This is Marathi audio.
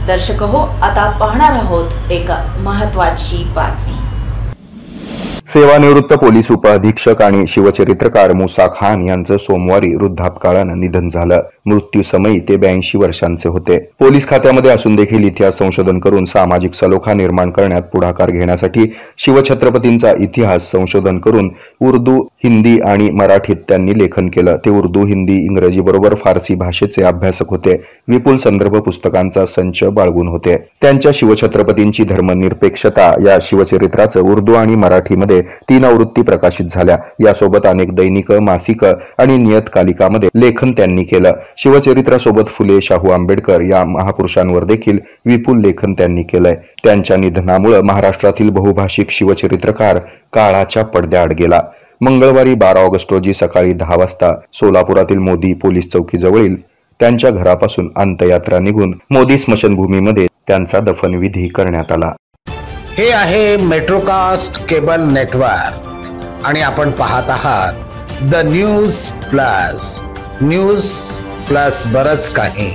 दर्शक हो, आता पाहणार आहोत एक महत्त्वाची बातमी। सेवानिवृत्त पोलीस उपअधीक्षक आणि शिवचरित्रकार मुसा खान यांचं सोमवारी वृद्धापकाळानं निधन झालं। मृत्यू समयी ते 82 वर्षांचे होते। पोलीस खात्यामध्ये असून देखील इतिहास संशोधन करून सामाजिक सलोखा निर्माण करण्यात पुढाकार घेण्यासाठी शिवछत्रपतींचा इतिहास संशोधन करून उर्दू, हिंदी आणि मराठीत त्यांनी लेखन केलं। ते उर्दू, हिंदी, इंग्रजी बरोबर फारसी भाषेचे अभ्यासक होते। विपुल संदर्भ पुस्तकांचा संच बाळगून होते। त्यांच्या शिवछत्रपतींची धर्मनिरपेक्षता या शिवचरित्राचं उर्दू आणि मराठीमध्ये 3 आवृत्ती प्रकाशित झाल्या। यासोबत अनेक दैनिक, मासिक आणि नियतकालिकामध्ये लेखन त्यांनी केलं। शिवचरित्रासोबत फुले, शाहू आंबेडकर या महापुरुषांवर देखील विपुल लेखन त्यांनी केलंय। त्यांच्या निधनामुळे महाराष्ट्रातील बहुभाषिक शिवचरित्रकार काळाच्या पडद्याआड गेला। मंगळवारी 12 ऑगस्ट रोजी सकाळी 10 वाजता सोलापुरातील मोदी पोलीस चौकीजवळील त्यांच्या घरापासून अंत्ययात्रा निघून मोदी स्मशानभूमीमध्ये त्यांचा दफनविधी करण्यात आला। हे आहे मेट्रोकास्ट केबल नेटवर्क आणि आपण पाहत आहात द न्यूज प्लस बरच काही।